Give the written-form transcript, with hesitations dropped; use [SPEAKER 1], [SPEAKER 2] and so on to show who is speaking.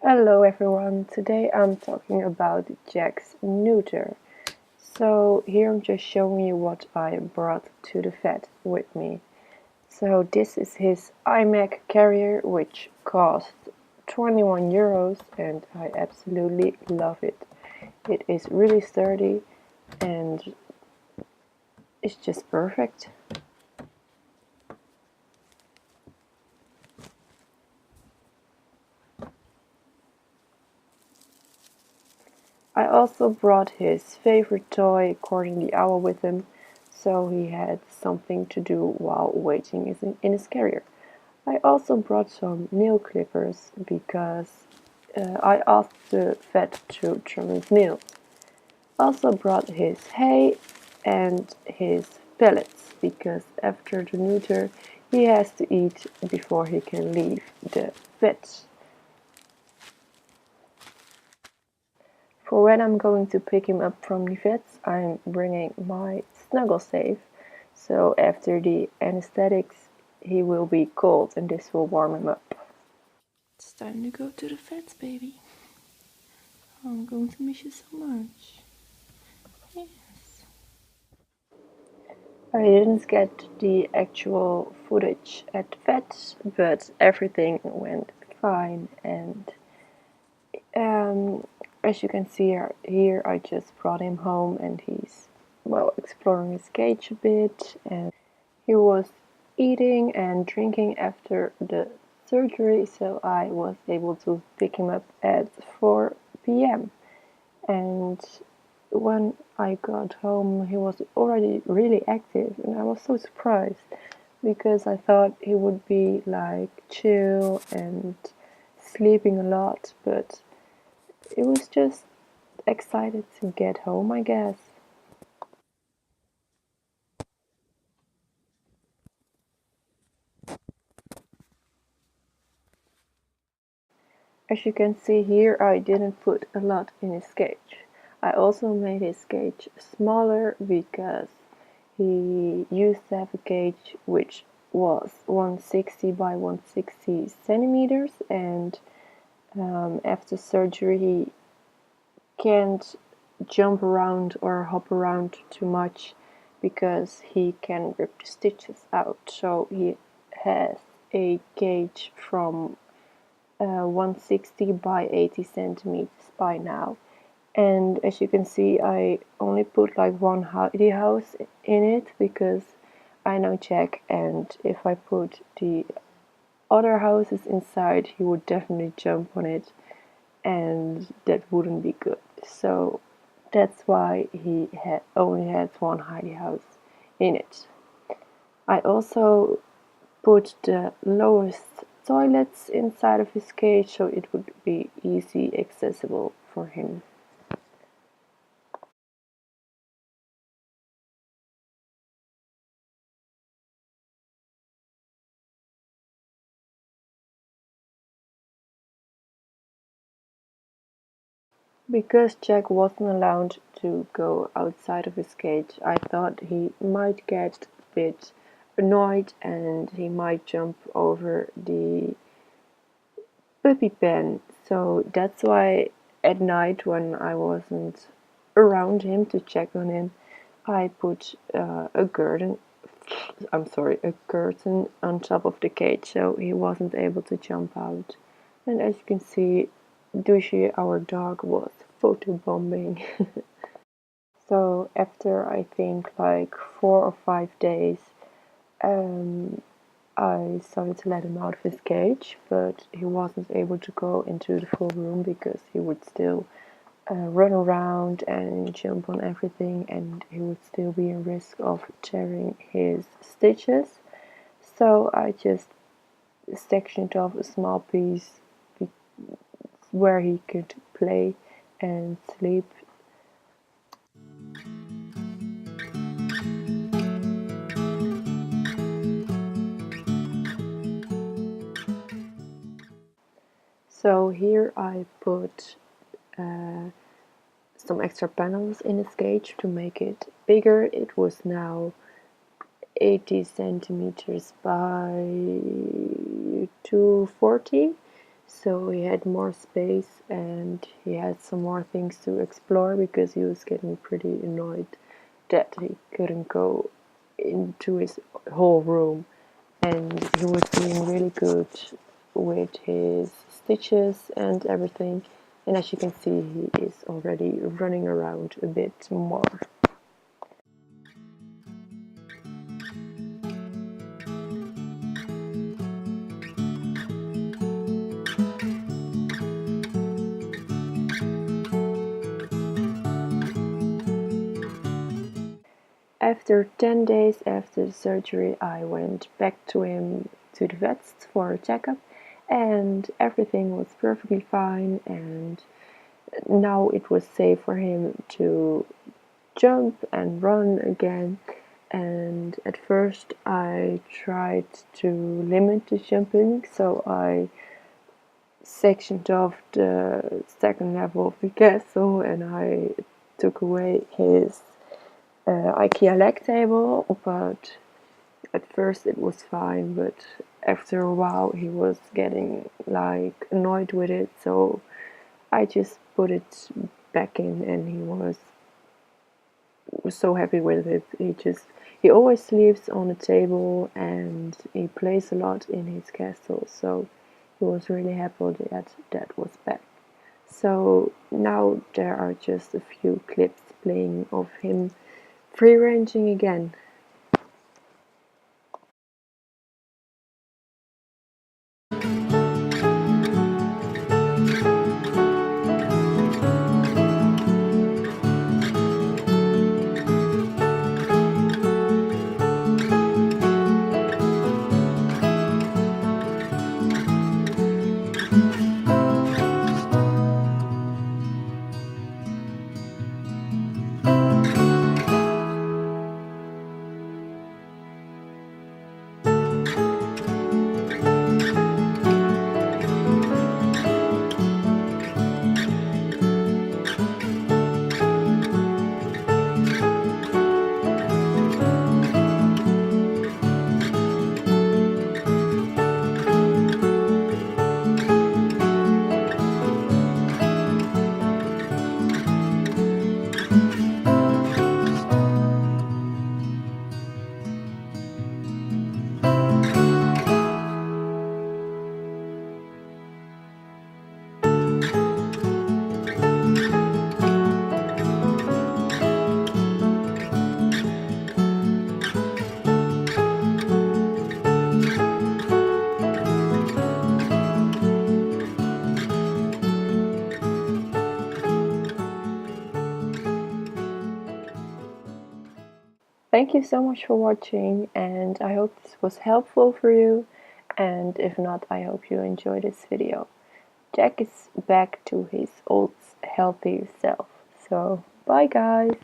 [SPEAKER 1] Hello everyone, today I'm talking about Jack's neuter. So here I'm just showing you what I brought to the vet with me. So this is his iMac carrier, which cost 21 euros, and I absolutely love it. It is really sturdy and it's just perfect. I also brought his favorite toy, Courting the Owl, with him, so he had something to do while waiting in his carrier. I also brought some nail clippers because I asked the vet to trim his nails. Also brought his hay and his pellets because after the neuter he has to eat before he can leave the vet. For when I'm going to pick him up from the vet, I'm bringing my snuggle safe, so after the anesthetics he will be cold and this will warm him up.
[SPEAKER 2] It's time to go to the vet, baby. I'm going to miss you so much. Yes.
[SPEAKER 1] I didn't get the actual footage at the vet, but everything went fine, and um, as you can see here, I just brought him home and he's, well, exploring his cage a bit, and he was eating and drinking after the surgery, so I was able to pick him up at 4 p.m. And when I got home, he was already really active, and I was so surprised because I thought he would be like chill and sleeping a lot, but it was just excited to get home, I guess. As you can see here, I didn't put a lot in his cage. I also made his cage smaller because he used to have a cage which was 160 by 160 centimeters, and after surgery he can't jump around or hop around too much because he can rip the stitches out. So he has a cage from 160 by 80 centimeters by now. And as you can see, I only put like one hidey house in it because I know Jack, and if I put the other houses inside, he would definitely jump on it, and that wouldn't be good. So that's why he only has one hidey house in it. I also put the lowest toilets inside of his cage so it would be easy accessible for him. Because Jack wasn't allowed to go outside of his cage, I thought he might get a bit annoyed and he might jump over the puppy pen. So that's why at night when I wasn't around him to check on him, I put a curtain. A curtain on top of the cage so he wasn't able to jump out. And as you can see, Dushi, our dog, was photobombing. So after I think like 4 or 5 days, um, I started to let him out of his cage, but he wasn't able to go into the full room because he would still run around and jump on everything, and he would still be in risk of tearing his stitches. So I just sectioned off a small piece where he could play and sleep. So here I put some extra panels in his cage to make it bigger. It was now 80 centimeters by 240, so he had more space and he had some more things to explore because he was getting pretty annoyed that he couldn't go into his whole room, and he was doing really good with his stitches and everything, and as you can see he is already running around a bit more. After 10 days after the surgery, I went back to him to the vets for a checkup, and everything was perfectly fine. And now it was safe for him to jump and run again. And at first, I tried to limit the jumping, so I sectioned off the second level of the castle and I took away his IKEA leg table, but at first it was fine, but after a while he was getting like annoyed with it, so I just put it back in and he was so happy with it. He always sleeps on the table and he plays a lot in his castle, so he was really happy that that was back. So now there are just a few clips playing of him free ranging again. Thank you so much for watching, and I hope this was helpful for you, and if not, I hope you enjoyed this video. Jack is back to his old healthy self. So bye guys!